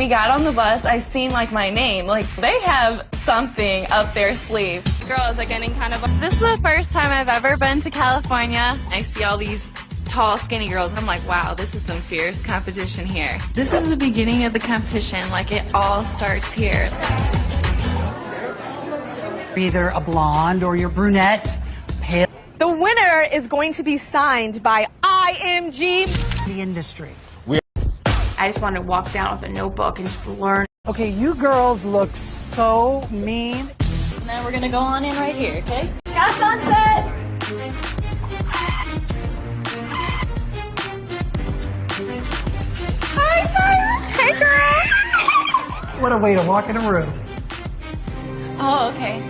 we got on the bus, I seen like my name. Like they have something up their sleeve. Girls are getting kind of... This is the first time I've ever been to California. I see all these tall, skinny girls. I'm like, wow, this is some fierce competition here. This is the beginning of the competition. Like, it all starts here. Either a blonde or your brunette, pale. The winner is going to be signed by IMG. The industry. I just want to walk down with a notebook and just learn. Okay, you girls look so mean. Now we're gonna go on in right here, okay? Cast on set! Hi, Tyra. Hey, girl. What a way to walk in a room. Oh, okay.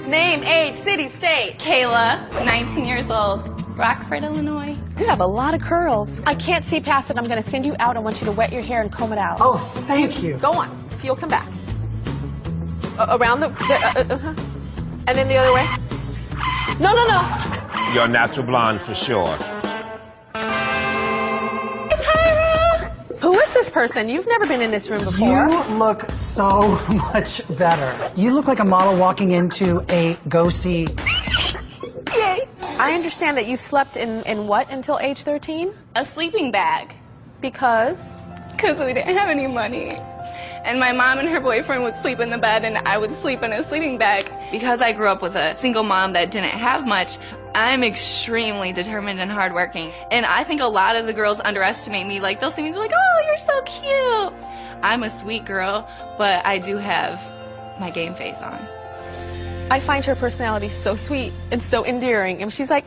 Name, age, city, state. Kayla, 19 years old, Rockford, Illinois. You have a lot of curls. I can't see past it. I'm going to send you out. I want you to wet your hair and comb it out. Oh, thank you. Go on. You'll come back. Around the and then the other way. No, no, no. You're a natural blonde for sure. Who is this person? You've never been in this room before. You look so much better. You look like a model walking into a go-see. Yay. I understand that you slept in what until age 13? A sleeping bag. Because? Because we didn't have any money. And my mom and her boyfriend would sleep in the bed and I would sleep in a sleeping bag. Because I grew up with a single mom that didn't have much, I'm extremely determined and hardworking. And I think a lot of the girls underestimate me. Like, they'll see me and be like, oh, you're so cute. I'm a sweet girl, but I do have my game face on. I find her personality so sweet and so endearing. And she's like,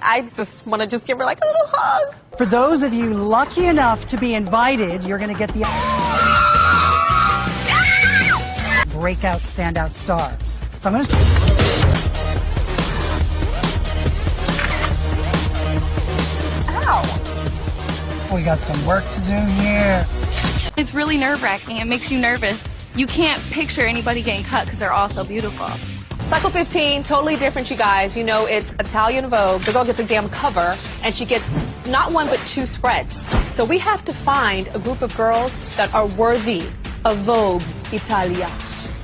I just want to just give her like a little hug. For those of you lucky enough to be invited, you're going to get the breakout standout star. So I'm going to... Ow! We got some work to do here. It's really nerve-wracking. It makes you nervous. You can't picture anybody getting cut because they're all so beautiful. Cycle 15, totally different, you guys. You know, it's Italian Vogue. The girl gets a damn cover, and she gets not one but two spreads. So we have to find a group of girls that are worthy of Vogue Italia.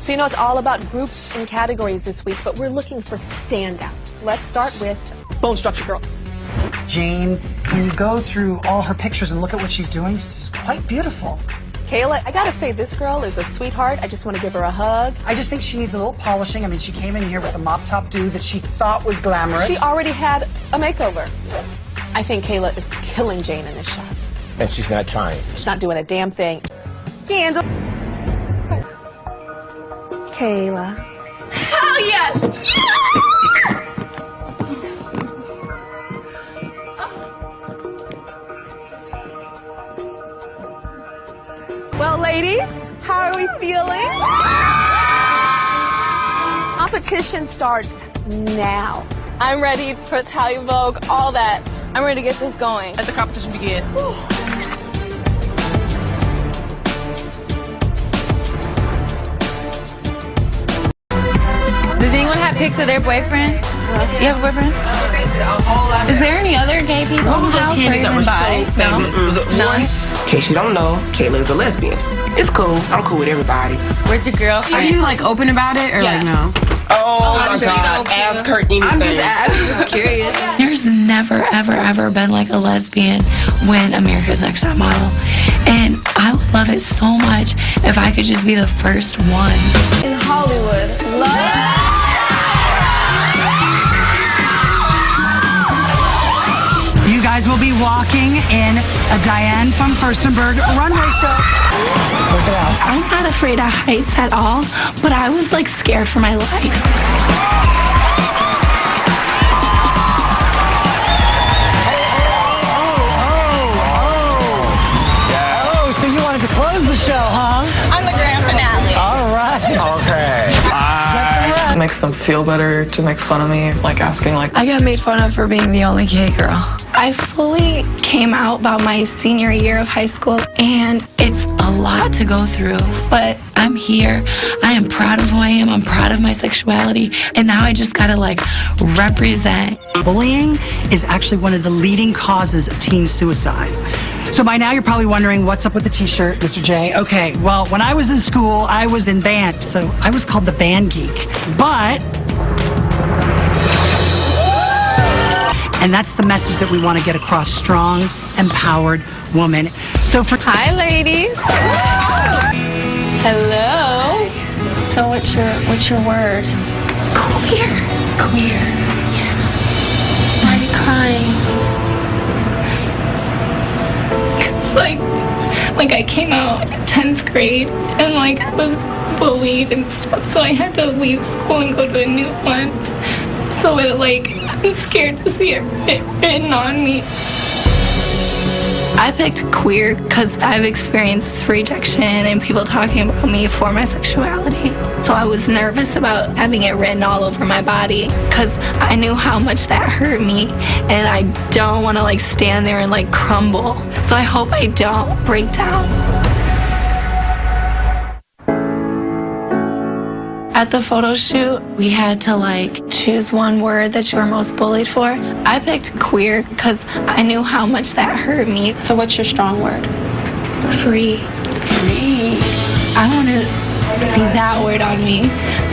So you know, it's all about groups and categories this week, but we're looking for standouts. Let's start with Bone Structure Girls. Jane, when you go through all her pictures and look at what she's doing, she's quite beautiful. Kayla, I gotta say, this girl is a sweetheart. I just want to give her a hug. I just think she needs a little polishing. I mean, she came in here with a mop top do that she thought was glamorous. She already had a makeover. I think Kayla is killing Jane in this shot. And she's not trying. She's not doing a damn thing. Candle. Kayla. Hell yes! Well, ladies, how are we feeling? Competition starts now. I'm ready for Italian Vogue, all that. I'm ready to get this going. Let the competition begin. Does anyone have pics of their boyfriend? You have a boyfriend? Is there any other gay people in the house or even bi? No? None? In case you don't know, Kayla is a lesbian. It's cool. I'm cool with everybody. Where's your girlfriend? Are you like open about it or like no? Oh my God, ask her anything. I'm just curious. There's never, ever, ever been like a lesbian win America's Next Top Model. And I would love it so much if I could just be the first one. In Hollywood. You guys will be walking in a Diane from Furstenberg runway show. Work it out. I'm not afraid of heights at all, but I was like scared for my life. Oh, so you wanted to close the show, huh? On the grand finale. All right. Okay. It makes them feel better to make fun of me, like asking like... I got made fun of for being the only gay girl. I fully came out about my senior year of high school, and it's a lot to go through, but I'm here. I am proud of who I am. I'm proud of my sexuality, and now I just gotta like represent. Bullying is actually one of the leading causes of teen suicide. So by now you're probably wondering what's up with the t-shirt, Mr. J. Okay, well, when I was in school, I was in band, so I was called the band geek. But, and that's the message that we want to get across, strong, empowered woman. So for Hi, ladies. Hello. So what's your word? Queer. Queer. Yeah. Why are you crying? Like I came out in 10th grade and like I was bullied and stuff, so I had to leave school and go to a new one. So I'm scared to see it written on me. I picked queer because I've experienced rejection and people talking about me for my sexuality. So I was nervous about having it written all over my body because I knew how much that hurt me, and I don't want to stand there and crumble. So I hope I don't break down. At the photo shoot, we had to choose one word that you were most bullied for. I picked queer because I knew how much that hurt me. So what's your strong word? Free. Free. I want to see that word on me.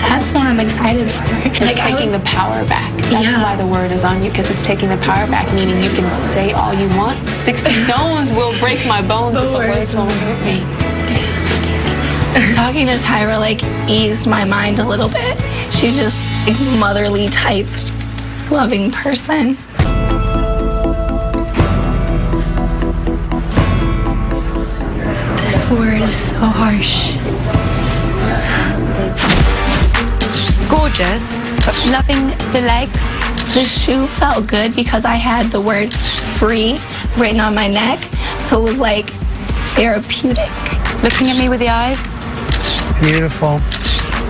That's what I'm excited for. It's taking the power back. That's why the word is on you, because it's taking the power back, meaning you can say all you want. Sticks and stones will break my bones, but words won't hurt me. Talking to Tyra eased my mind a little bit. She's just a motherly type, loving person. This word is so harsh. Gorgeous, but loving the legs. The shoe felt good because I had the word free written on my neck, so it was therapeutic. Looking at me with the eyes. Beautiful.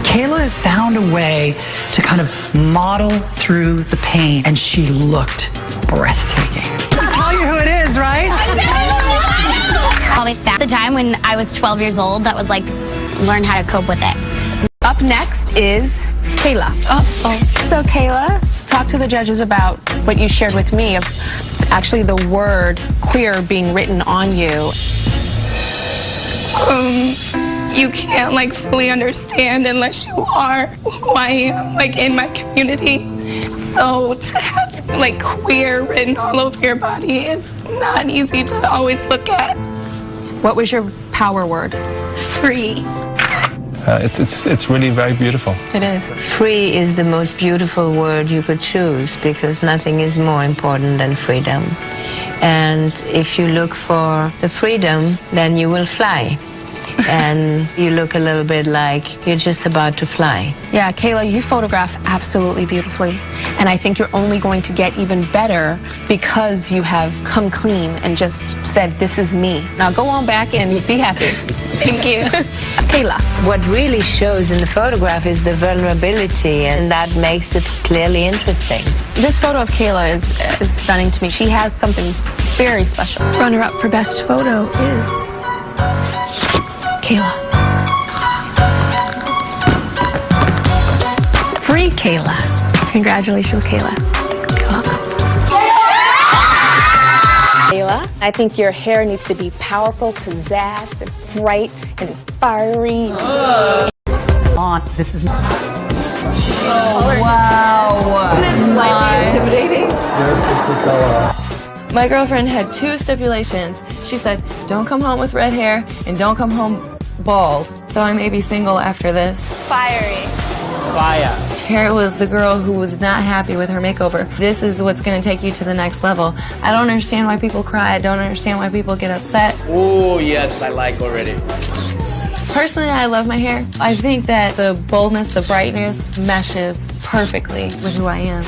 Kayla has found a way to kind of model through the pain, and she looked breathtaking. I'll tell you who it is, right? At the time when I was 12 years old, that was learn how to cope with it. Up next is Kayla. So Kayla, talk to the judges about what you shared with me of actually the word queer being written on you. You can't fully understand unless you are who I am in my community. So to have queer written all over your body is not easy to always look at. What was your power word? Free. It's really very beautiful. It is. Free is the most beautiful word you could choose, because nothing is more important than freedom. And if you look for the freedom, then you will fly. And you look a little bit like you're just about to fly. Yeah, Kayla, you photograph absolutely beautifully. And I think you're only going to get even better because you have come clean and just said, this is me. Now go on back and be happy. Thank you. Kayla. What really shows in the photograph is the vulnerability, and that makes it clearly interesting. This photo of Kayla is stunning to me. She has something very special. Runner-up for best photo is Kayla. Free Kayla. Congratulations, Kayla. You're welcome. Kayla, I think your hair needs to be powerful, pizzazz, and bright, and fiery. This is... Oh, wow. Isn't it slightly intimidating? My girlfriend had 2 stipulations. She said, don't come home with red hair and don't come home bald. So I may be single after this. Fiery. Fire. Tara was the girl who was not happy with her makeover. This is what's going to take you to the next level. I don't understand why people cry. I don't understand why people get upset. Oh, yes, I like already. Personally, I love my hair. I think that the boldness, the brightness meshes perfectly with who I am.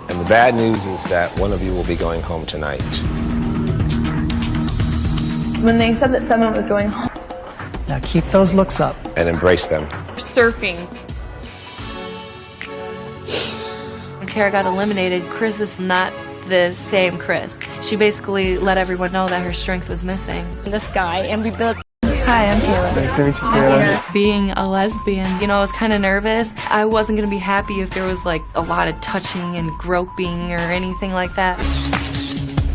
And the bad news is that one of you will be going home tonight. When they said that someone was going home, Now keep those looks up. And embrace them. surfing. When Tara got eliminated, Chris is not the same Chris. She basically let everyone know that her strength was missing. The sky, and we built Hi, I'm Kayla. Nice to meet you, Kayla. Being a lesbian, you know, I was kind of nervous. I wasn't going to be happy if there was like a lot of touching and groping or anything like that.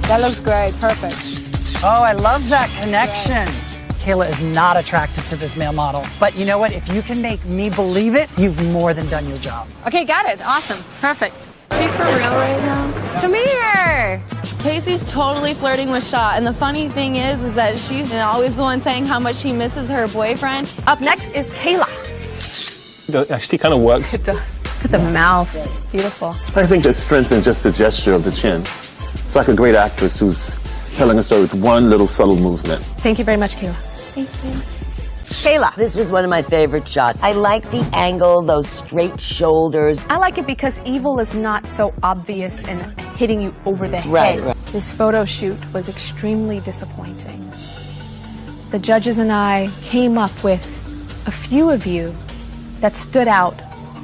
That looks great. Perfect. Oh, I love that connection. Kayla is not attracted to this male model. But you know what? If you can make me believe it, you've more than done your job. Okay, got it. Awesome. Perfect. Is she for real right now? Come here. Casey's totally flirting with Shaw, and the funny thing is that she's always the one saying how much she misses her boyfriend. Up next is Kayla. It actually kind of works. It does. Look at the mouth. Beautiful. I think there's strength in just a gesture of the chin. It's like a great actress who's telling a story with one little subtle movement. Thank you very much, Kayla. Thank you. Kayla. This was one of my favorite shots. I like the angle, those straight shoulders. I like it because evil is not so obvious and hitting you over the head. Right. This photo shoot was extremely disappointing. The judges and I came up with a few of you that stood out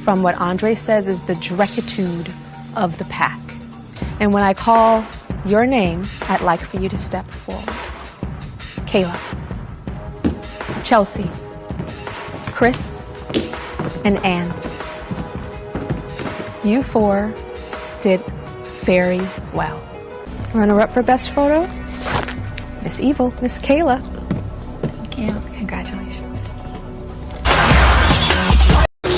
from what Andre says is the dreckitude of the pack. And when I call your name, I'd like for you to step forward. Kayla, Chelsea, Chris, and Anne. You four did very well. Runner-up for best photo, Miss Evil, Miss Kayla. Thank you. Congratulations.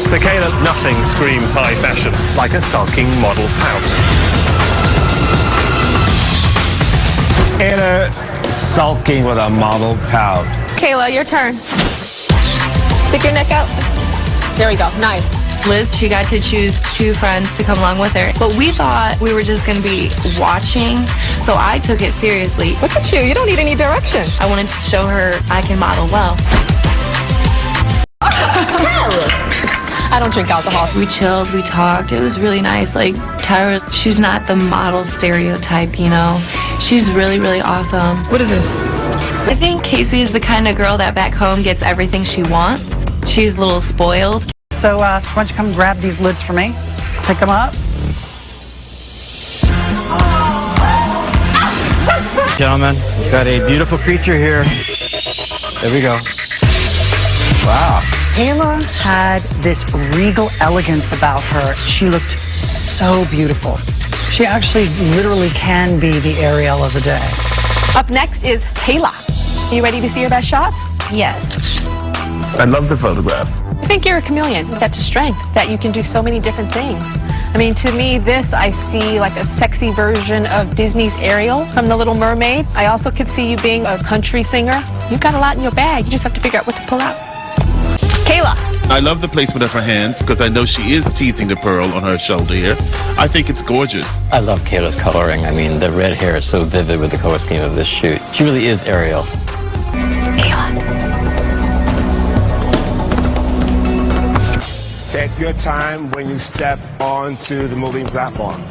So Kayla, nothing screams high fashion like a sulking model pout. Kayla sulking with a model pout. Kayla, your turn. Stick your neck out. There we go. Nice. Liz, she got to choose 2 friends to come along with her. But we thought we were just going to be watching, so I took it seriously. Look at you. You don't need any direction. I wanted to show her I can model well. I don't drink alcohol. We chilled, we talked. It was really nice. Like, Tyra, she's not the model stereotype, you know? She's really, really awesome. What is this? I think Casey is the kind of girl that back home gets everything she wants. She's a little spoiled. So, why don't you come grab these lids for me? Pick them up. Gentlemen, we've got a beautiful creature here. There we go. Wow. Kayla had this regal elegance about her. She looked so beautiful. She actually literally can be the Ariel of the day. Up next is Kayla. You ready to see your best shot? Yes. I love the photograph. I think you're a chameleon. That's a strength, that you can do so many different things. I mean, to me, I see like a sexy version of Disney's Ariel from The Little Mermaid. I also could see you being a country singer. You've got a lot in your bag. You just have to figure out what to pull out. Kayla. I love the placement of her hands because I know she is teasing the pearl on her shoulder here. I think it's gorgeous. I love Kayla's coloring. I mean, the red hair is so vivid with the color scheme of this shoot. She really is Ariel. Kayla. Take your time when you step onto the moving platform.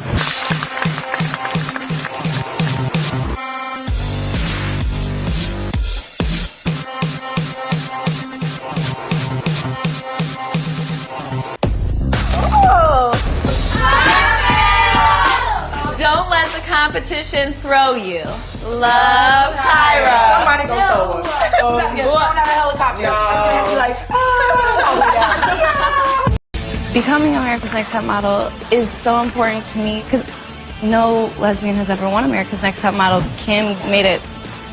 Don't let the competition throw you. Love, Tyra. Somebody gonna throw her. Don't have a helicopter. No. Like, Becoming America's Next Top Model is so important to me because no lesbian has ever won America's Next Top Model. Kim made it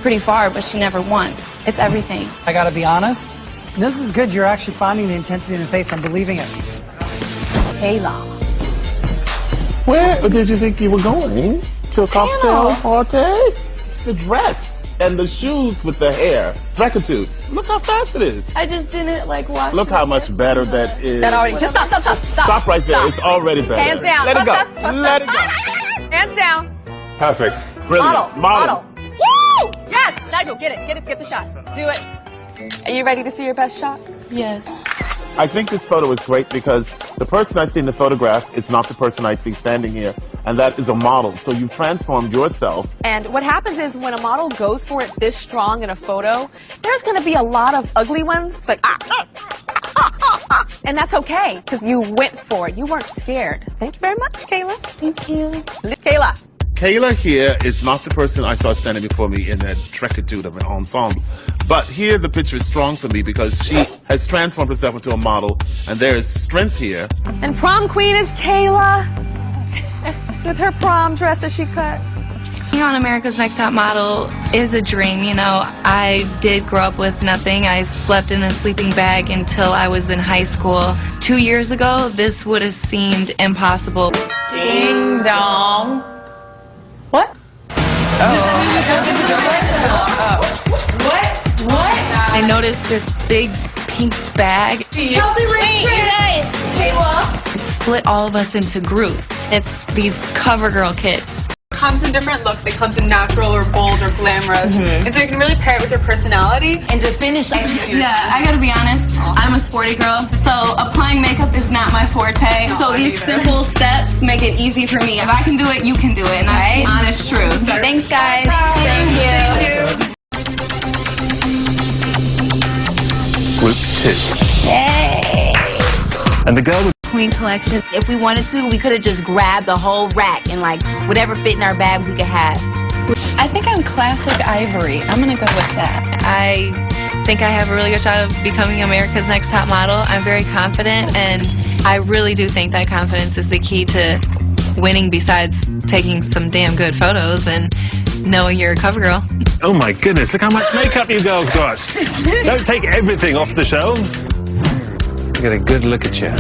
pretty far, but she never won. It's everything. I gotta be honest, this is good. You're actually finding the intensity in the face. I'm believing it. Kayla. Where did you think you were going? To a cocktail party? The dress and the shoes with the hair. Rectitude. Look how fast it is. I just didn't watch. Look how much better that is. That already. Just stop. Stop right there. Stop. It's already better. Hands down. Let it go. Trust us. Let it go. Hands down. Perfect. Brilliant. Model. Woo! Yes! Nigel, get it. Get the shot. Do it. Are you ready to see your best shot? Yes. I think this photo is great because the person I see in the photograph is not the person I see standing here, and that is a model. So you've transformed yourself. And what happens is when a model goes for it this strong in a photo, there's going to be a lot of ugly ones. It's like, and that's okay because you went for it. You weren't scared. Thank you very much, Kayla. Thank you. Kayla, Kayla here is not the person I saw standing before me in that tractitude of an ensemble. But here the picture is strong for me because she has transformed herself into a model, and there is strength here. And prom queen is Kayla with her prom dress that she cut. Being on America's Next Top Model is a dream, you know. I did grow up with nothing. I slept in a sleeping bag until I was in high school. 2 years ago, this would have seemed impossible. Ding dong. What? What? I noticed this big pink bag. Chelsea, wait, you guys. Kayla. It split all of us into groups. It's these cover girl kids. Comes in different looks. They come in natural or bold or glamorous. And so you can really pair it with your personality. And to finish, Yeah, I gotta be honest, I'm a sporty girl, so applying makeup is not my forte. So these simple steps make it easy for me. If I can do it, you can do it, and that's the honest truth. Thanks, guys. Thank you. Group 2. Yay! And the girl with Queen collection. If we wanted to, we could have just grabbed the whole rack and like whatever fit in our bag we could have. I think I'm classic ivory. I'm gonna go with that. I think I have a really good shot of becoming America's Next Top Model. I'm very confident, and I really do think that confidence is the key to winning, besides taking some damn good photos and knowing you're a cover girl. Oh my goodness, look how much makeup you girls got. Don't take everything off the shelves. Let's get a good look at you.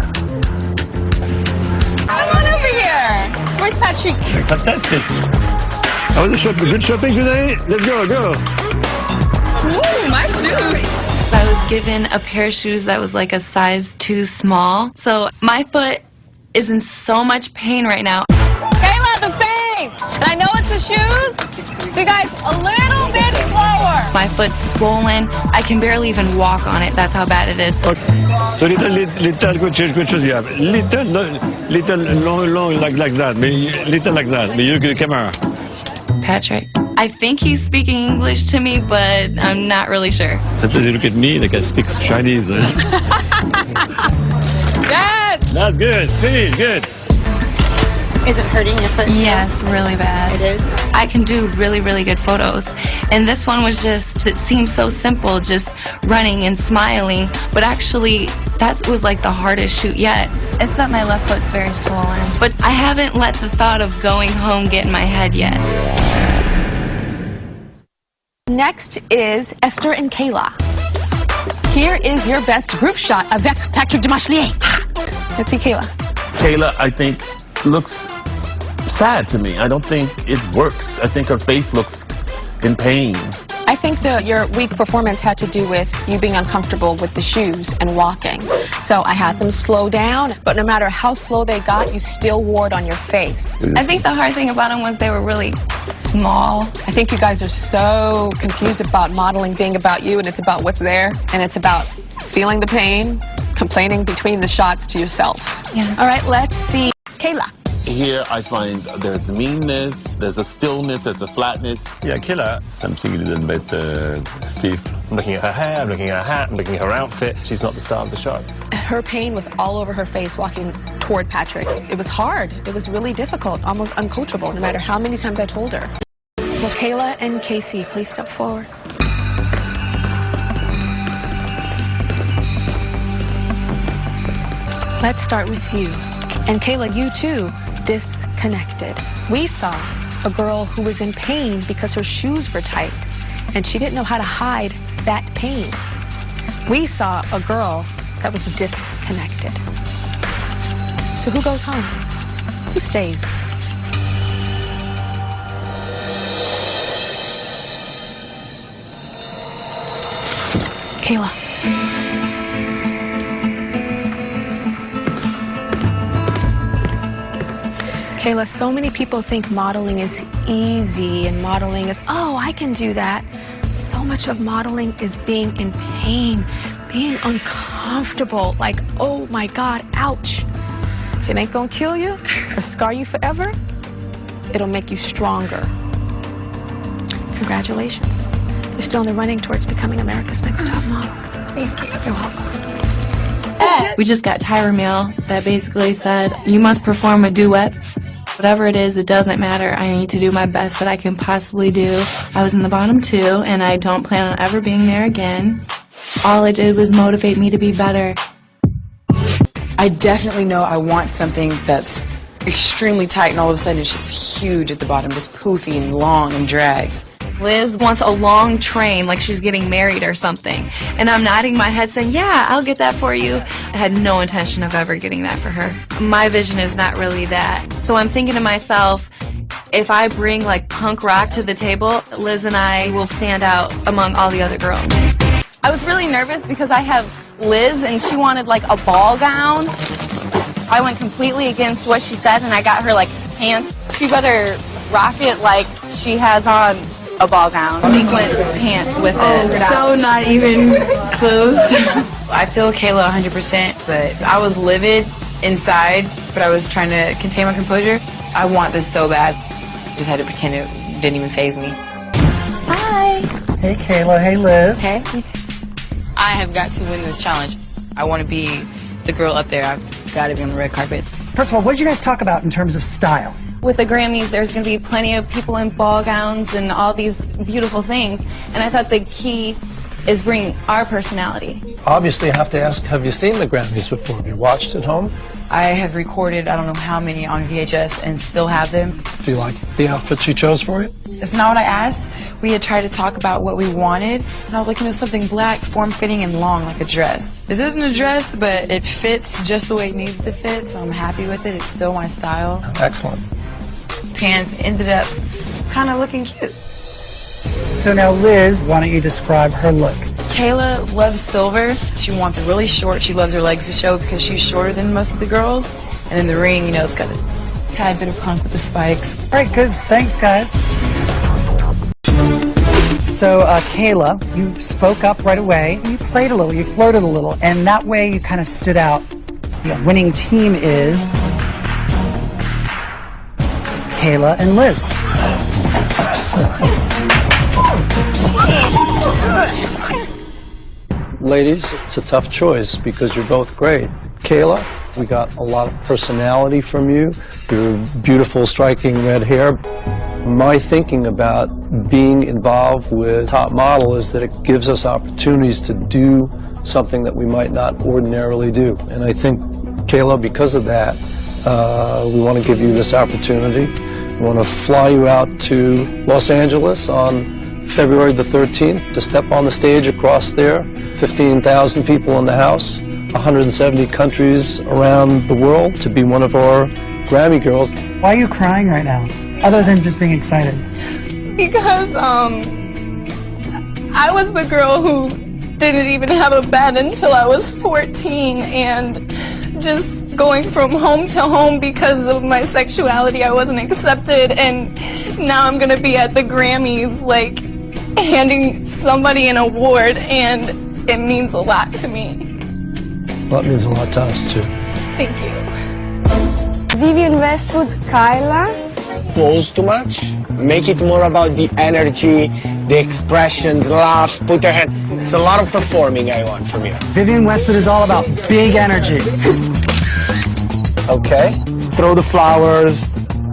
Come on over here. Where's Patrick? Fantastic. How was the good shopping today? Let's go. Ooh, my shoes. I was given a pair of shoes that was like a size too small. So my foot is in so much pain right now. Kayla, the face. And I know it's the shoes. So you guys, a little bit slower. My foot's swollen. I can barely even walk on it. That's how bad it is. Okay. So little good shoes you have. Little long like that. Little like that. But you the camera. Patrick. I think he's speaking English to me, but I'm not really sure. Sometimes you look at me like I speak Chinese. Yes! That's good. Finish. Good. Is it hurting your foot? Yes, really bad. It is? I can do really, really good photos. And this one was just, it seemed so simple, just running and smiling. But actually, that was like the hardest shoot yet. It's that my left foot's very swollen. But I haven't let the thought of going home get in my head yet. Next is Esther and Kayla. Here is your best group shot avec Patrick Demachlier. Let's see Kayla. Kayla, I think, looks sad to me. I don't think it works. I think her face looks in pain. I think your weak performance had to do with you being uncomfortable with the shoes and walking. So I had them slow down, but no matter how slow they got, you still wore it on your face. I think the hard thing about them was they were really small. I think you guys are so confused about modeling being about you, and it's about what's there, and it's about feeling the pain, complaining between the shots to yourself. Yeah. All right, let's see Kayla. Here I find there's meanness, there's a stillness, there's a flatness. Yeah, Kayla. Something a little bit stiff. I'm looking at her hair, I'm looking at her hat, I'm looking at her outfit. She's not the star of the show. Her pain was all over her face walking toward Patrick. It was hard. It was really difficult, almost uncoachable, no matter how many times I told her. Well, Kayla and Casey, please step forward. Let's start with you. And Kayla, you too, disconnected. We saw a girl who was in pain because her shoes were tight, and she didn't know how to hide that pain. We saw a girl that was disconnected. So who goes home? Who stays? Kayla. Kayla, so many people think modeling is easy and modeling is, oh, I can do that. So much of modeling is being in pain, being uncomfortable, like, oh my God, ouch. If it ain't gonna kill you or scar you forever, it'll make you stronger. Congratulations. You're still in the running towards becoming America's Next Top Model. Thank you. You're welcome. We just got Tyra mail that basically said, you must perform a duet Whatever it is, it doesn't matter. I need to do my best that I can possibly do. I was in the bottom 2, and I don't plan on ever being there again. All it did was motivate me to be better. I definitely know I want something that's extremely tight, and all of a sudden it's just huge at the bottom, just poofy and long and drags. Liz wants a long train like she's getting married or something. And I'm nodding my head saying, yeah, I'll get that for you. I had no intention of ever getting that for her. My vision is not really that. So I'm thinking to myself, if I bring like punk rock to the table, Liz and I will stand out among all the other girls. I was really nervous because I have Liz and she wanted like a ball gown. I went completely against what she said and I got her like pants. She better rock it like she has on a ball gown, sequin pant with it. So not even close. I feel Kayla 100%, but I was livid inside, but I was trying to contain my composure. I want this so bad. Just had to pretend it didn't even faze me. Hi. Hey, Kayla. Hey, Liz. Hey. I have got to win this challenge. I want to be the girl up there. I've got to be on the red carpet. First of all, what did you guys talk about in terms of style? With the Grammys, there's going to be plenty of people in ball gowns and all these beautiful things. And I thought the key is bring our personality. Obviously, I have to ask, have you seen the Grammys before? Have you watched at home? I have recorded I don't know how many on VHS and still have them. Do you like the outfit you chose for it? That's not what I asked. We had tried to talk about what we wanted, and I was like, something black, form-fitting, and long, like a dress. This isn't a dress, but it fits just the way it needs to fit, so I'm happy with it. It's still my style. Excellent. Pants ended up kind of looking cute. So now, Liz, why don't you describe her look? Kayla loves silver. She wants it really short. She loves her legs to show because she's shorter than most of the girls. And then the ring, it's got a tad bit of punk with the spikes. All right, good. Thanks, guys. So, Kayla, you spoke up right away. You played a little, you flirted a little, and that way you kind of stood out. The winning team is Kayla and Liz. Ladies, it's a tough choice because you're both great. Kayla, we got a lot of personality from you. Your beautiful, striking red hair. My thinking about being involved with Top Model is that it gives us opportunities to do something that we might not ordinarily do. And I think, Kayla, because of that, we want to give you this opportunity. We want to fly you out to Los Angeles on February the 13th to step on the stage across there. 15,000 people in the house, 170 countries around the world to be one of our Grammy girls. Why are you crying right now, other than just being excited? Because I was the girl who didn't even have a bed until I was 14, and just going from home to home because of my sexuality, I wasn't accepted, and now I'm gonna be at the Grammys, like, handing somebody an award, and it means a lot to me. Well, it means a lot to us, too. Thank you. Vivienne Westwood, Kayla. Pose too much. Make it more about the energy, the expressions, laugh, put your hand. It's a lot of performing I want from you. Vivienne Westwood is all about big energy. Okay. Throw the flowers.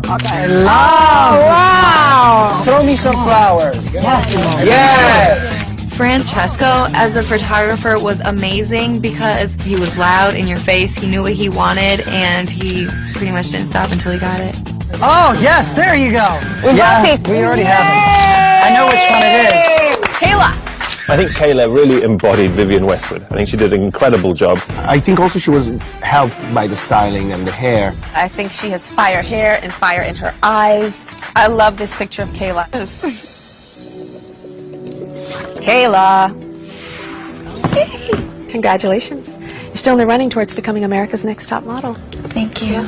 Okay. Oh, wow. Throw me some flowers. Yes. Yes. Francesco, as a photographer, was amazing because he was loud in your face, he knew what he wanted, and he pretty much didn't stop until he got it. Oh, yes, there you go. We got it. We already have it. I know which one it is. Kayla! I think Kayla really embodied Vivienne Westwood. I think she did an incredible job. I think also she was helped by the styling and the hair. I think she has fire hair and fire in her eyes. I love this picture of Kayla. Kayla. Congratulations. You're still in the running towards becoming America's Next Top Model. Thank you.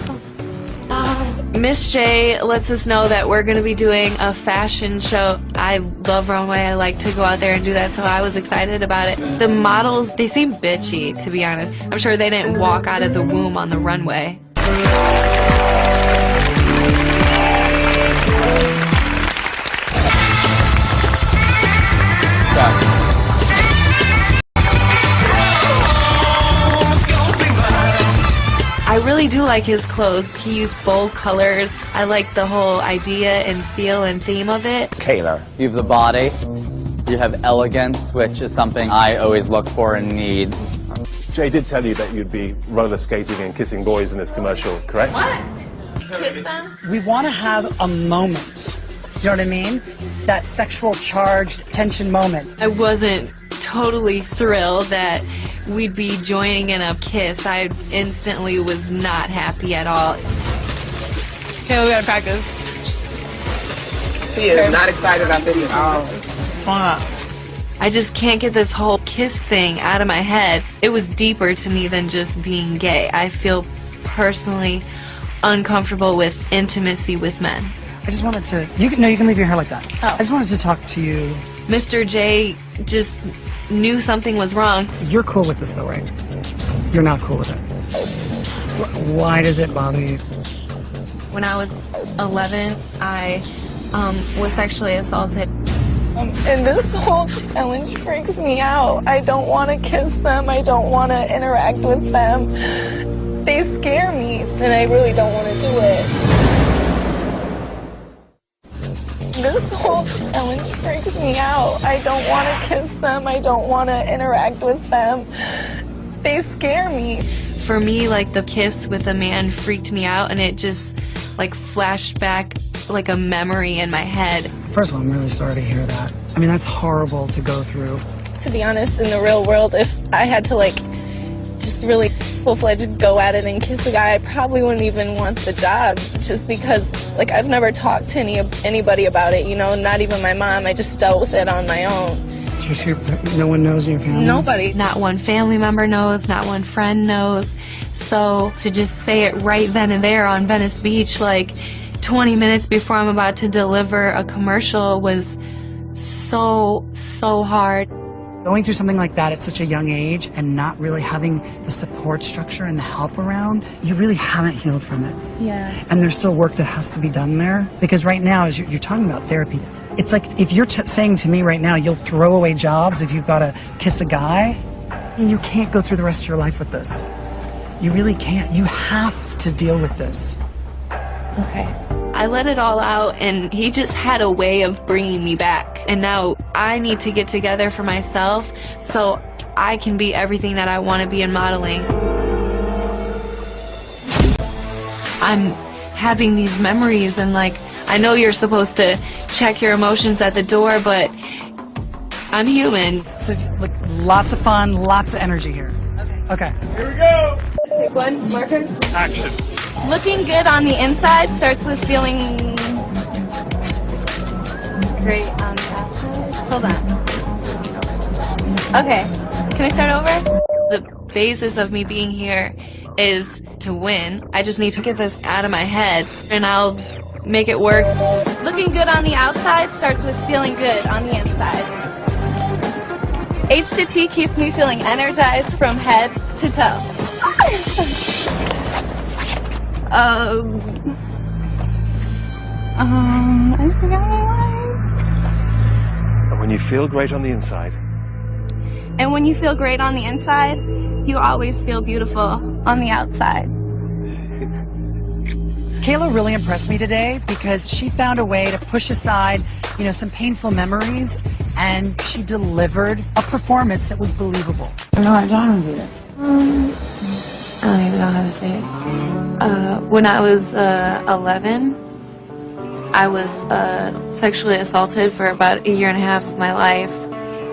Miss J lets us know that we're going to be doing a fashion show. I love runway. I like to go out there and do that, so I was excited about it. The models, they seem bitchy, to be honest. I'm sure they didn't walk out of the womb on the runway. I really really do like his clothes. He used bold colors. I like the whole idea and feel and theme of it. Kayla. You have the body. You have elegance, which is something I always look for and need. Jay did tell you that you'd be roller skating and kissing boys in this commercial, correct? What? Kiss them? We want to have a moment. Do you know what I mean? That sexual charged tension moment. I wasn't totally thrilled that we'd be joining in a kiss. I instantly was not happy at all. Okay, we gotta practice. She is not excited about this at all. I just can't get this whole kiss thing out of my head. It was deeper to me than just being gay. I feel personally uncomfortable with intimacy with men. I just wanted to, you can leave your hair like that. I just wanted to talk to you. Mr. J just knew something was wrong. You're cool with this though, right? You're not cool with it. Why does it bother you? When I was 11, I was sexually assaulted. And this whole challenge freaks me out. I don't want to kiss them. I don't want to interact with them. They scare me, and I really don't want to do it. This whole challenge freaks me out. I don't want to kiss them. I don't want to interact with them. They scare me. For me, like, the kiss with a man freaked me out, and it just, like, flashed back like a memory in my head. First of all, I'm really sorry to hear that. I mean, that's horrible to go through. To be honest, in the real world, if I had to, like, just really full-fledged go at it and kiss a guy, I probably wouldn't even want the job, just because, like, I've never talked to anybody about it, you know, not even my mom. I just dealt with it on my own. No one knows in your family? Nobody. Not one family member knows, not one friend knows. So to just say it right then and there on Venice Beach, like 20 minutes before I'm about to deliver a commercial, was so hard. Going through something like that at such a young age and not really having the support structure and the help around, you really haven't healed from it. Yeah. And there's still work that has to be done there. Because right now, as you're talking about therapy, it's like if you're saying to me right now, you'll throw away jobs if you've got to kiss a guy, you can't go through the rest of your life with this. You really can't. You have to deal with this. Okay. I let it all out, and he just had a way of bringing me back. And now I need to get together for myself so I can be everything that I want to be in modeling. I'm having these memories, and, like, I know you're supposed to check your emotions at the door, but I'm human. So, like, lots of fun, lots of energy here. Okay. Here we go. Take one, marker. Action. Looking good on the inside starts with feeling great on the outside. Hold on. Okay, can I start over? The basis of me being here is to win. I just need to get this out of my head, and I'll make it work. Looking good on the outside starts with feeling good on the inside. H to T keeps me feeling energized from head to toe. I forgot my lines. And when you feel great on the inside. And when you feel great on the inside, you always feel beautiful on the outside. Kayla really impressed me today because she found a way to push aside, you know, some painful memories, and she delivered a performance that was believable. No, I don't do it. I don't even know how to say it. When I was 11, I was sexually assaulted for about 1.5 years of my life,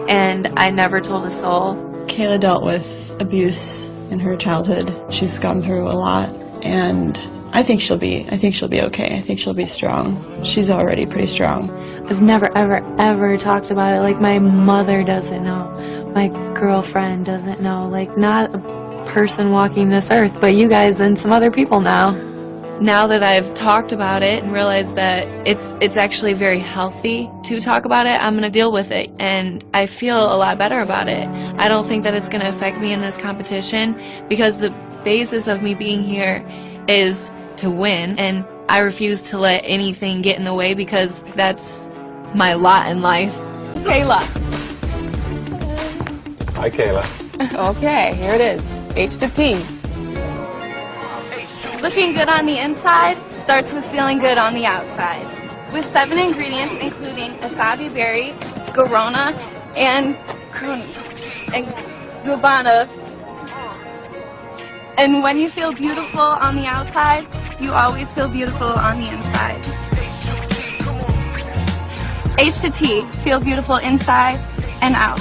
and I never told a soul. Kayla dealt with abuse in her childhood. She's gone through a lot, and I think she'll be okay. I think she'll be strong. She's already pretty strong. I've never, ever talked about it. Like, my mother doesn't know. My girlfriend doesn't know. Like, not a person walking this earth, but you guys and some other people now. Now that I've talked about it and realized that it's actually very healthy to talk about it, I'm going to deal with it, and I feel a lot better about it. I don't think that it's going to affect me in this competition because the basis of me being here is to win, and I refuse to let anything get in the way because that's my lot in life. Kayla. Hi, Kayla. Okay, here it is. H to T. Looking good on the inside starts with feeling good on the outside. With 7 ingredients, including wasabi berry, guarana, and guarana. And when you feel beautiful on the outside, you always feel beautiful on the inside. H to T, feel beautiful inside and out.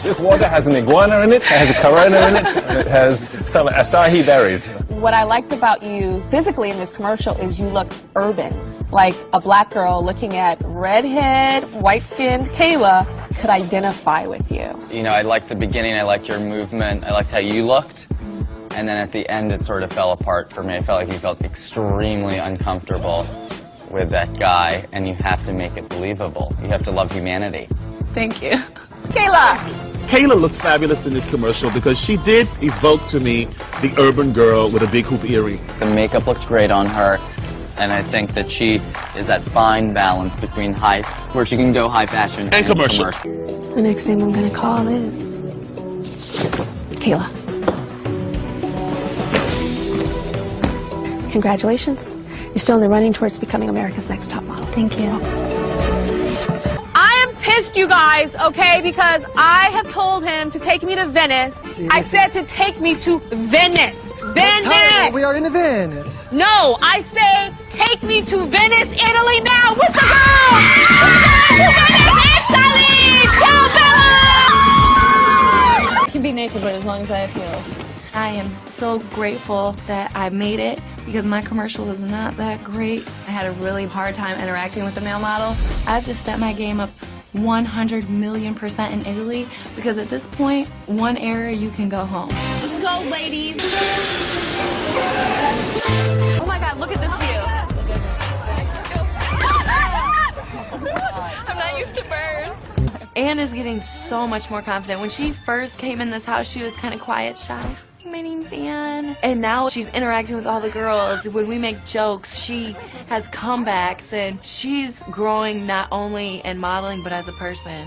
This water has an iguana in it, it has a corona in it, and it has some acai berries. What I liked about you physically in this commercial is you looked urban. Like a black girl looking at redhead, white-skinned Kayla could identify with you. You know, I liked the beginning, I liked your movement, I liked how you looked. And then at the end, it sort of fell apart for me. I felt like you felt extremely uncomfortable with that guy, and you have to make it believable. You have to love humanity. Thank you. Kayla! Kayla looked fabulous in this commercial because she did evoke to me the urban girl with a big hoop earring. The makeup looked great on her, and I think that she is that fine balance between high, where she can go high fashion and commercial. The next name I'm gonna call is Kayla. Congratulations. You're still in the running towards becoming America's Next Top Model. Thank you. I am pissed, you guys, okay, because I have told him to take me to Venice. I said to take me to Venice. Venice! We are in Venice. No, I say take me to Venice, Italy now with the girls! Italy! Ciao, Bella! I can be naked, but as long as I have heels. I am so grateful that I made it because my commercial was not that great. I had a really hard time interacting with the male model. I have to step my game up 100,000,000% in Italy because at this point, one error, you can go home. Let's go, ladies. Oh my God, look at this view. I'm not used to birds. Anne is getting so much more confident. When she first came in this house, she was kind of quiet, shy. My name's Anne. And now she's interacting with all the girls. When we make jokes, she has comebacks, and she's growing not only in modeling, but as a person.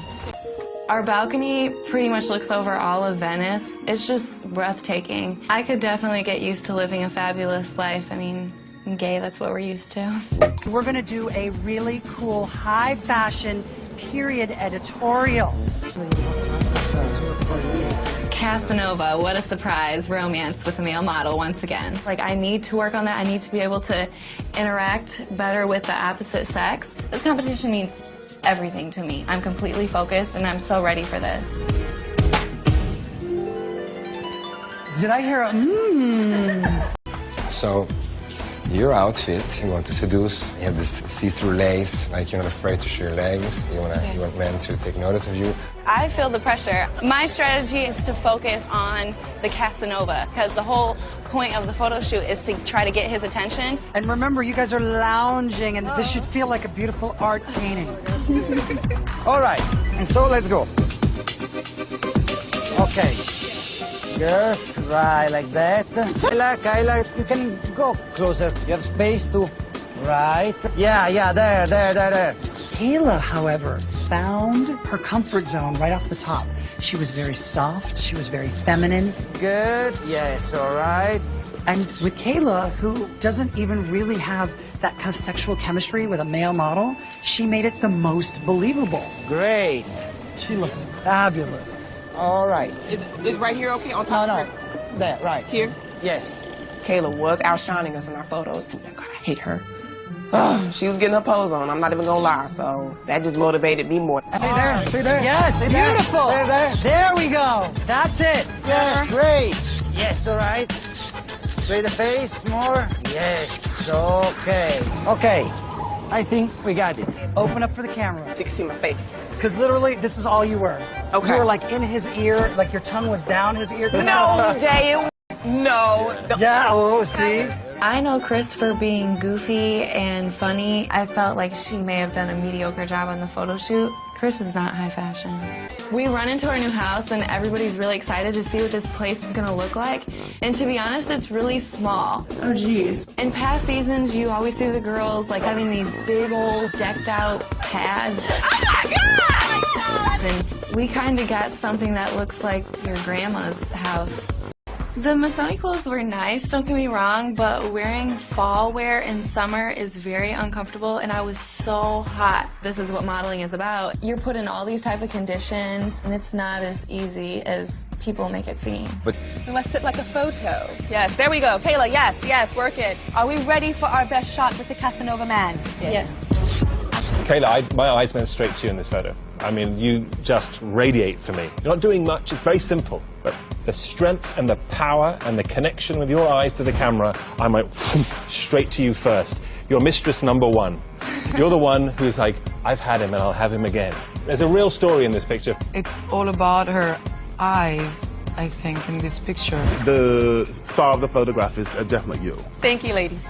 Our balcony pretty much looks over all of Venice. It's just breathtaking. I could definitely get used to living a fabulous life. I mean, I'm gay, that's what we're used to. We're going to do a really cool high fashion period editorial. Casanova, what a surprise, romance with a male model once again. Like, I need to work on that. I need to be able to interact better with the opposite sex. This competition means everything to me. I'm completely focused and I'm so ready for this. Did I hear a So, your outfit, you want to seduce, you have this see-through lace, like you're not afraid to show your legs, you want men to take notice of you. I feel the pressure. My strategy is to focus on the Casanova because the whole point of the photo shoot is to try to get his attention. And remember, you guys are lounging, and this should feel like a beautiful art painting. All right, and so let's go. Okay. Girls, right, like that. Kayla, you can go closer. You have space to... Right. Yeah, there. Kayla, however, found her comfort zone right off the top. She was very soft, she was very feminine. Good, yes, all right. And with Kayla, who doesn't even really have that kind of sexual chemistry with a male model, she made it the most believable. Great. She looks fabulous. All right. Is right here okay on top of her? There, right. Here? Yes. Kayla was outshining us in our photos. God, I hate her. Oh, she was getting her pose on, I'm not even gonna lie, so that just motivated me more. See there? Yes, beautiful. There we go. That's it. Yes, great. Yes, all right. Straight the face, more. Yes, okay. Okay, I think we got it. Open up for the camera. You can see my face. Because literally, this is all you were. Okay. You were like in his ear, like your tongue was down his ear. No, Jay, no. Yeah, oh, see? I know Chris for being goofy and funny. I felt like she may have done a mediocre job on the photo shoot. Chris is not high fashion. We run into our new house and everybody's really excited to see what this place is gonna look like. And to be honest, it's really small. Oh, geez. In past seasons, you always see the girls like having these big old decked out pads. Oh my God! And we kind of got something that looks like your grandma's house. The Missoni clothes were nice, don't get me wrong, but wearing fall wear in summer is very uncomfortable, and I was so hot. This is what modeling is about. You're put in all these type of conditions, and it's not as easy as people make it seem. We must sit like a photo. Yes, there we go. Kayla, yes, work it. Are we ready for our best shot with the Casanova man? Yes. Kayla, my eyes went straight to you in this photo. I mean, you just radiate for me. You're not doing much, it's very simple, but the strength and the power and the connection with your eyes to the camera, I might straight to you first. You're mistress number one. You're the one who's like, I've had him and I'll have him again. There's a real story in this picture. It's all about her eyes, I think, in this picture. The star of the photograph is definitely you. Thank you, ladies.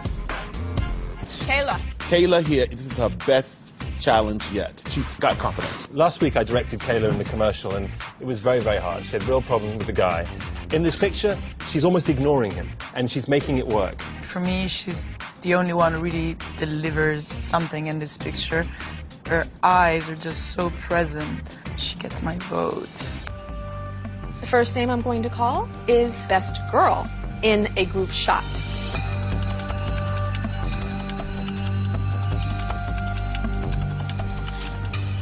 Kayla. Kayla here, this is her best challenge yet. She's got confidence. Last week I directed Kayla in the commercial and it was very, very hard. She had real problems with the guy. In this picture, she's almost ignoring him and she's making it work. For me, she's the only one who really delivers something in this picture. Her eyes are just so present. She gets my vote. The first name I'm going to call is Best Girl in a group shot.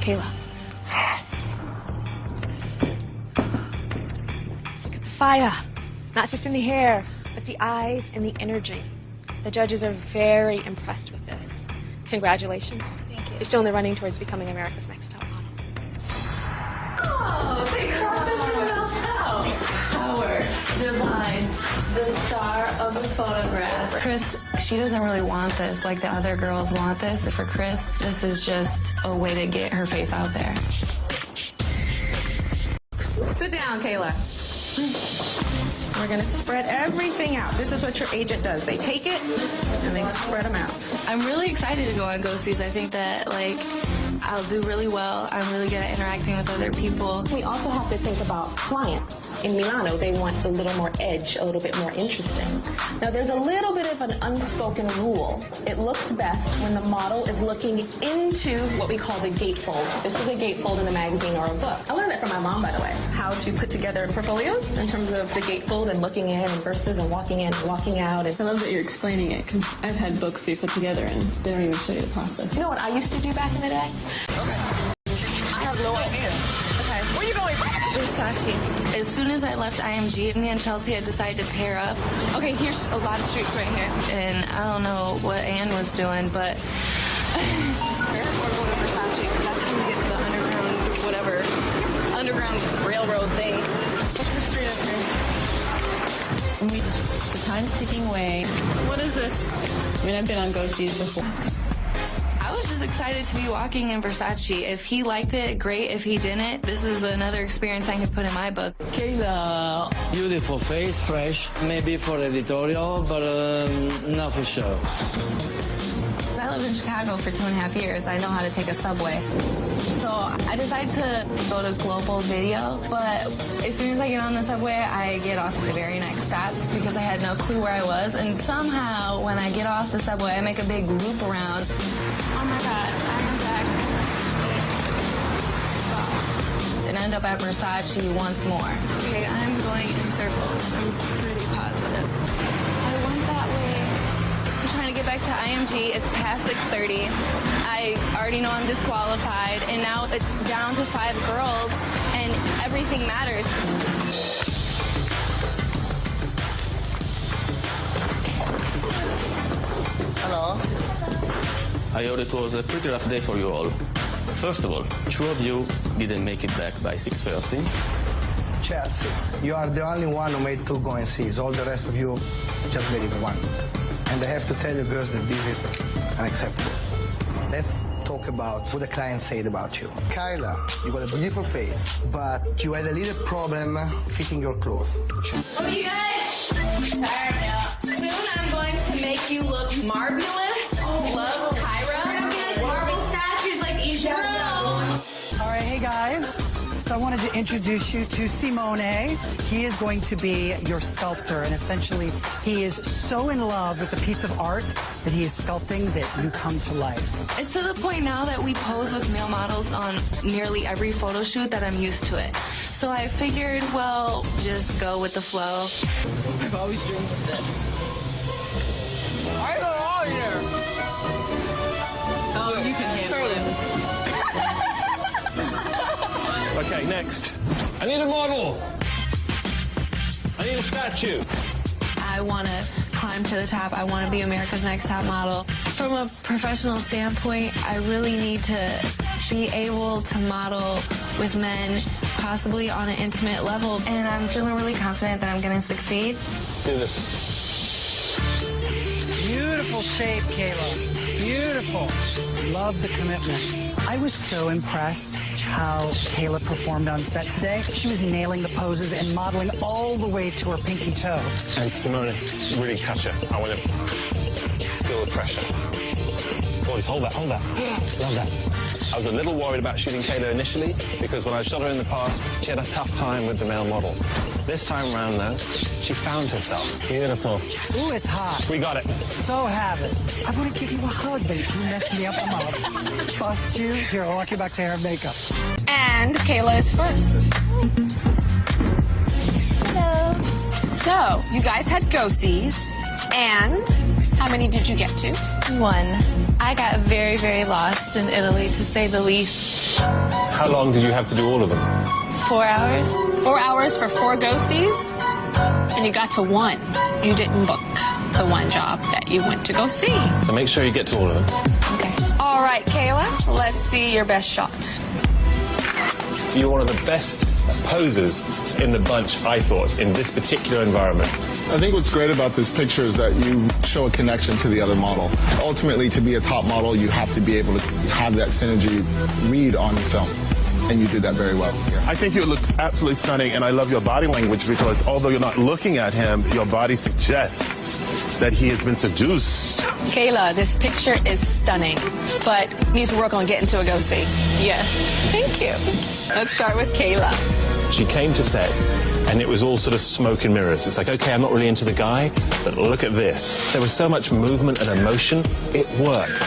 Kayla. Yes. Look at the fire. Not just in the hair, but the eyes and the energy. The judges are very impressed with this. Congratulations. Thank you. You're still in the running towards becoming America's Next Top Model. Oh, they cropped everyone else out. Howard, Divine, the star of the photograph. Chris, she doesn't really want this like the other girls want this. For Chris, this is just a way to get her face out there. Sit down, Kayla. We're going to spread everything out. This is what your agent does. They take it and they spread them out. I'm really excited to go on Ghosties. I think that, like, I'll do really well. I'm really good at interacting with other people. We also have to think about clients. In Milano, they want a little more edge, a little bit more interesting. Now, there's a little bit of an unspoken rule. It looks best when the model is looking into what we call the gatefold. This is a gatefold in a magazine or a book. I learned that from my mom, by the way, how to put together portfolios in terms of the gatefold and looking in and versus and walking in and walking out. And I love that you're explaining it, because I've had books be put together and they don't even show you the process. You know what I used to do back in the day? I have no idea. Okay. Where you going? Versace. As soon as I left IMG, me and Chelsea had decided to pair up. Okay, here's a lot of streets right here. And I don't know what Ann was doing, but... Airport go to Versace, because that's how you get to the underground railroad thing. What's the street up here? The time's ticking away. What is this? I mean, I've been on Ghosties before. I was just excited to be walking in Versace. If he liked it, great. If he didn't, this is another experience I could put in my book. Kayla, beautiful face, fresh, maybe for editorial, but not for show. I lived in Chicago for 2.5 years. I know how to take a subway. So I decided to go to Global Video, but as soon as I get on the subway, I get off at the very next stop because I had no clue where I was. And somehow, when I get off the subway, I make a big loop around. Oh my God, I am back. Stop. And end up at Versace once more. Okay, I'm going in circles. I'm pretty positive. I went that way. I'm trying to get back to IMG. It's past 6:30. I already know I'm disqualified, and now it's down to 5 girls, and everything matters. Hello. I heard it was a pretty rough day for you all. First of all, 2 of you didn't make it back by 6:30. Chelsea, you are the only one who made 2 going C's. All the rest of you just made it 1. And I have to tell you girls that this is unacceptable. Let's talk about what the client said about you. Kayla, you got a beautiful face, but you had a little problem fitting your clothes. Oh, you guys! Tired now. Soon I'm going to make you look marvelous. Love, Tyra. Marble statues like you should know. All right, hey guys. So I wanted to introduce you to Simone. He is going to be your sculptor, and essentially he is so in love with the piece of art that he is sculpting that you come to life. It's to the point now that we pose with male models on nearly every photo shoot that I'm used to it. So I figured, well, just go with the flow. I've always dreamed of this. I don't know here. Oh, you can handle it. Okay, next. I need a model. I need a statue. I want to climb to the top. I want to be America's Next Top Model. From a professional standpoint, I really need to be able to model with men, possibly on an intimate level. And I'm feeling really confident that I'm going to succeed. Do this. Beautiful shape, Kayla. Beautiful. Love the commitment. I was so impressed how Kayla performed on set today. She was nailing the poses and modeling all the way to her pinky toe. And Simone, really catch her. I want to feel the pressure. Boys, hold that, hold that. Love that. I was a little worried about shooting Kayla initially because when I shot her in the past, she had a tough time with the male model. This time around, though, she found herself. Beautiful. Ooh, it's hot. We got it. So have it. I want to give you a hug, but if you mess me up, I'm out. Bust you. Here, I'll walk you back to hair and makeup. And Kayla is first. Hello. So, you guys had go-sees, and how many did you get to? 1. I got very, very lost in Italy, to say the least. How long did you have to do all of them? 4 hours. 4 hours for 4 go-sees, and you got to 1. You didn't book the one job that you went to go see. So make sure you get to all of them. Okay. All right, Kayla, let's see your best shot. You're one of the best posers in the bunch, I thought, in this particular environment. I think what's great about this picture is that you show a connection to the other model. Ultimately, to be a top model, you have to be able to have that synergy read on film. And you did that very well. I think you look absolutely stunning, and I love your body language because although you're not looking at him, your body suggests that he has been seduced. Kayla, this picture is stunning, but you need to work on getting to a go-see. Yes. Thank you. Let's start with Kayla. She came to set, and it was all sort of smoke and mirrors. It's like, okay, I'm not really into the guy, but look at this. There was so much movement and emotion, it worked.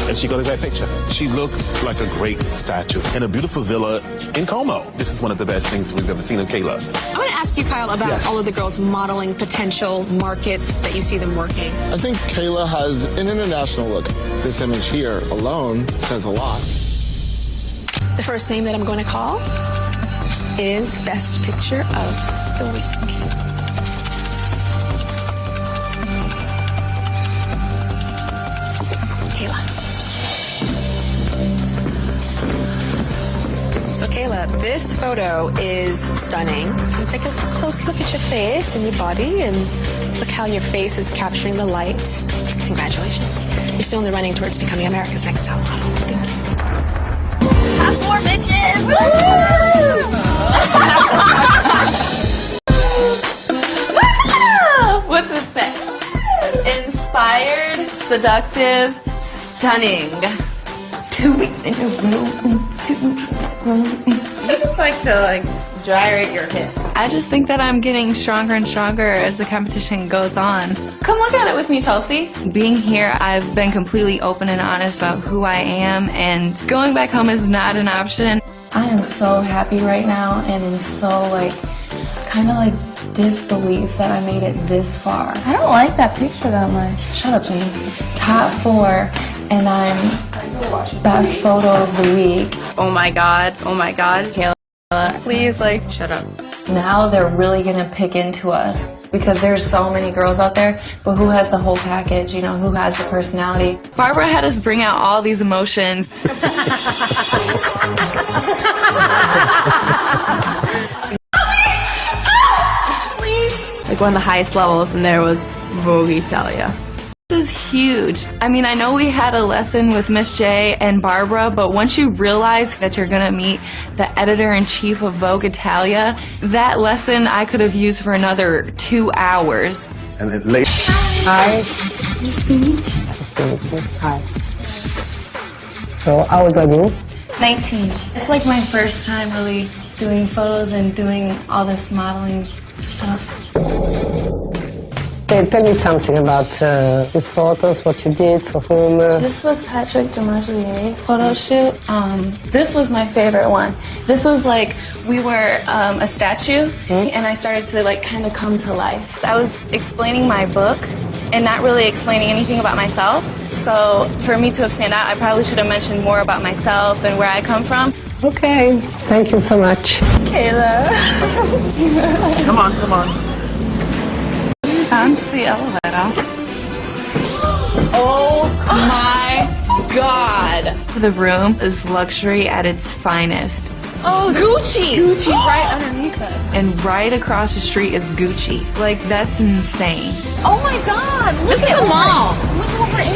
And she got a great picture. She looks like a great statue in a beautiful villa in Como. This is one of the best things we've ever seen of Kayla. I want to ask you, Kyle, about all of the girls' modeling potential markets that you see them working. I think Kayla has an international look. This image here alone says a lot. The first name that I'm going to call is Best Picture of the Week. Kayla. So Kayla, this photo is stunning. You take a close look at your face and your body and look how your face is capturing the light. Congratulations. You're still in the running towards becoming America's Next Top Model. Thank you. Top 4 bitches! What's it say? Inspired, seductive, stunning. 2 weeks in a row. 2 weeks in a row. You just like to gyrate your hips. I just think that I'm getting stronger and stronger as the competition goes on. Come look at it with me, Chelsea. Being here, I've been completely open and honest about who I am, and going back home is not an option. I am so happy right now and in so kind of disbelief that I made it this far. I don't like that picture that much. Shut up, Jenny. Top 4, and I'm best photo of the week. Oh my god, Kayla. Please, shut up. Now they're really gonna pick into us because there's so many girls out there, but who has the whole package, who has the personality? Barbara had us bring out all these emotions. One of the highest levels, and there was Vogue Italia. This is huge. I mean, I know we had a lesson with Miss J and Barbara, but once you realize that you're gonna meet the editor-in-chief of Vogue Italia, that lesson I could have used for another 2 hours. And then later. Hi. Nice to meet you. Nice to meet you. Hi. So, how was your group? 19. It's like my first time really doing photos and doing all this modeling stuff. Tell me something about these photos, what you did, for whom. This was Patrick Demargelier photo shoot. This was my favorite one. This was like we were a statue, and I started to like kind of come to life. I was explaining my book and not really explaining anything about myself. So for me to have stand out, I probably should have mentioned more about myself and where I come from. Okay, thank you so much. Kayla. Come on, come on. Fancy elevator. Oh my God. The room is luxury at its finest. Oh, Gucci! Gucci right underneath us. And right across the street is Gucci. Like, that's insane. Oh my God! This is a mall. Look what we're in.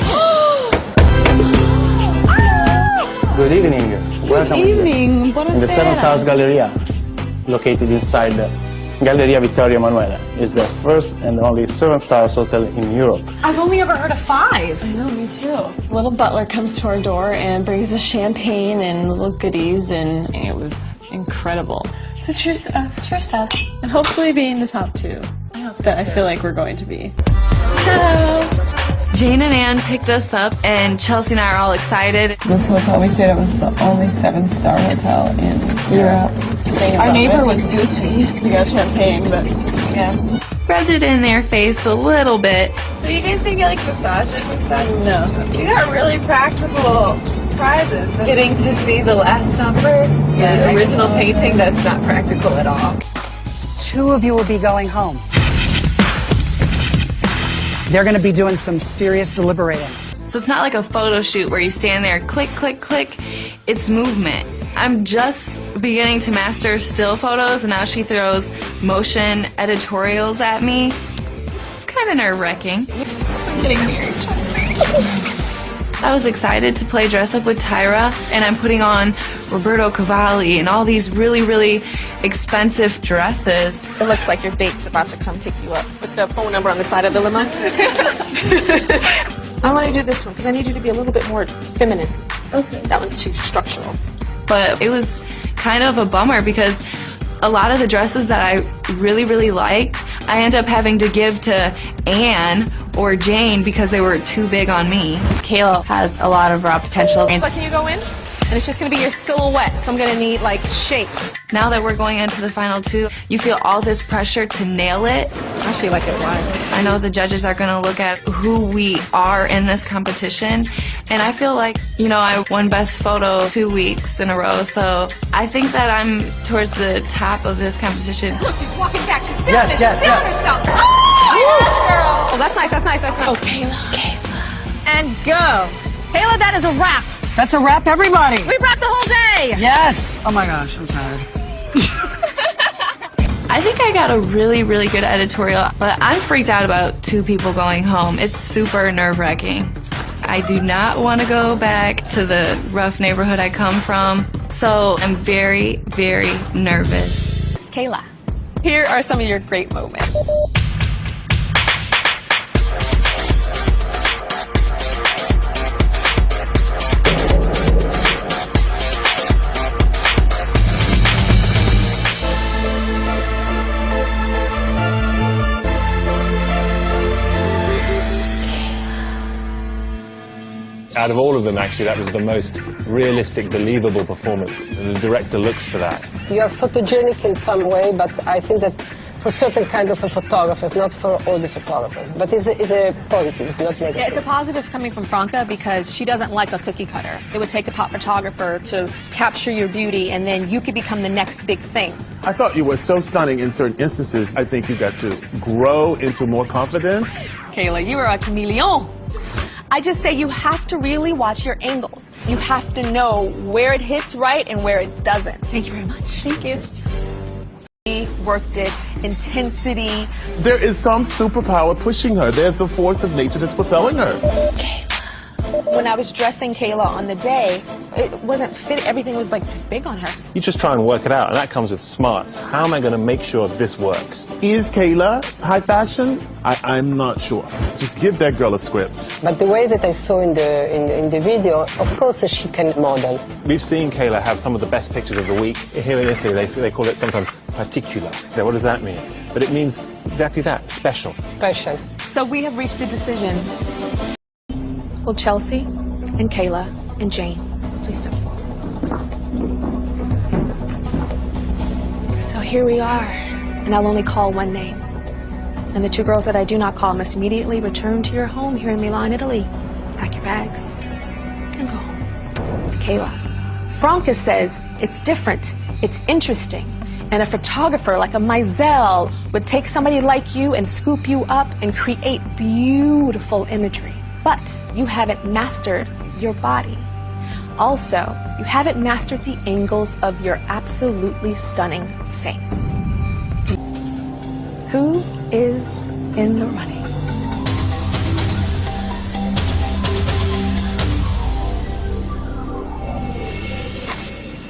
Good evening. Welcome. Good evening. In the Seven Stars Galleria, located inside the Galleria Vittorio Emanuele. It's the first and only 7-star hotel in Europe. I've only ever heard of 5. I know, me too. Little butler comes to our door and brings us champagne and little goodies, and it was incredible. So cheers to us. Cheers to us. And hopefully being the top 2 I hope so that I too. feel like we're going to be. Ciao. Jane and Ann picked us up, and Chelsea and I are all excited. This hotel we stayed at was the only 7-star hotel in Europe. Our neighbor was Gucci. We got champagne, but yeah. Rubbed it in their face a little bit. So you guys didn't get like massages and stuff? No. You got really practical prizes. Getting to see The Last Supper, the original painting, that's not practical at all. 2 of you will be going home. They're going to be doing some serious deliberating. So it's not like a photo shoot where you stand there, click, click, click. It's movement. I'm just beginning to master still photos, and now she throws motion editorials at me. It's kind of nerve-wracking. Getting married. I was excited to play dress up with Tyra, and I'm putting on Roberto Cavalli and all these really, really expensive dresses. It looks like your date's about to come pick you up. Put the phone number on the side of the limo. I want to do this one because I need you to be a little bit more feminine. Okay. That one's too structural. But it was kind of a bummer because a lot of the dresses that I really, really liked, I end up having to give to Anne or Jane because they were too big on me. Kayla has a lot of raw potential. So can you go in? And it's just going to be your silhouette, so I'm going to need like shapes. Now that we're going into the final 2, you feel all this pressure to nail it. I feel like it live. I know the judges are going to look at who we are in this competition, and I feel like, you know, I won Best Photo 2 weeks in a row, so I think that I'm towards the top of this competition. Look, she's walking back. She's feeling Yes, it. yes, She's feeling yes. herself. Oh, yes, girl. Oh, that's nice. That's nice. That's nice. Oh, Kayla. And go. Kayla, that is a wrap. That's a wrap, everybody. We wrapped the whole day. Yes. Oh my gosh, I'm tired. I think I got a really, really good editorial, but I'm freaked out about 2 people going home. It's super nerve-wracking. I do not want to go back to the rough neighborhood I come from, so I'm very, very nervous. Kayla, here are some of your great moments. Out of all of them, actually, that was the most realistic, believable performance, and the director looks for that. You are photogenic in some way, but I think that for certain kind of a photographers, not for all the photographers. But it's a positive, it's not negative. Yeah, it's a positive coming from Franca because she doesn't like a cookie cutter. It would take a top photographer to capture your beauty, and then you could become the next big thing. I thought you were so stunning in certain instances. I think you got to grow into more confidence. Kayla, you are a chameleon. I just say you have to really watch your angles. You have to know where it hits right and where it doesn't. Thank you very much. Thank you. She worked it, intensity. There is some superpower pushing her. There's a force of nature that's propelling her. Kayla. When I was dressing Kayla on the day, it wasn't fit. Everything was like just big on her. You just try and work it out, and that comes with smarts. How am I going to make sure this works? Is Kayla high fashion? I'm not sure. Just give that girl a script. But the way that I saw in the video, of course she can model. We've seen Kayla have some of the best pictures of the week. Here in Italy, they call it sometimes particular. Now, what does that mean? But it means exactly that, special. Special. So we have reached a decision. Will Chelsea and Kayla and Jane please step forward? So here we are, and I'll only call one name. And the two girls that I do not call must immediately return to your home here in Milan, Italy. Pack your bags and go home. Kayla, Franca says it's different, it's interesting, and a photographer like a Mizell would take somebody like you and scoop you up and create beautiful imagery. But you haven't mastered your body. Also, you haven't mastered the angles of your absolutely stunning face. Who is in the running?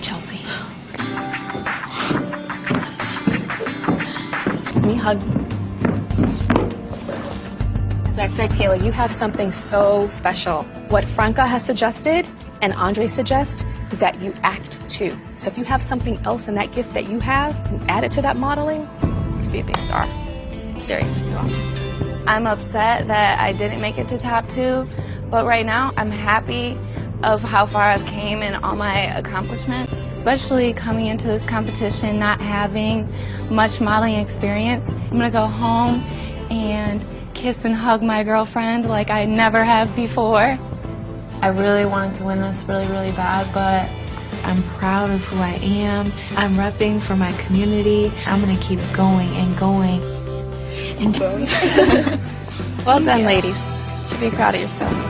Chelsea. Let me hug you. As I said, Kayla, you have something so special. What Franca has suggested and Andre suggests is that you act too. So if you have something else in that gift that you have and add it to that modeling, you could be a big star. I'm serious. You are. I'm upset that I didn't make it to top 2, but right now I'm happy of how far I've came and all my accomplishments, especially coming into this competition, not having much modeling experience. I'm gonna go home and kiss and hug my girlfriend like I never have before. I really wanted to win this really, really bad, but I'm proud of who I am. I'm repping for my community. I'm gonna keep going and going. Well done, ladies. You should be proud of yourselves.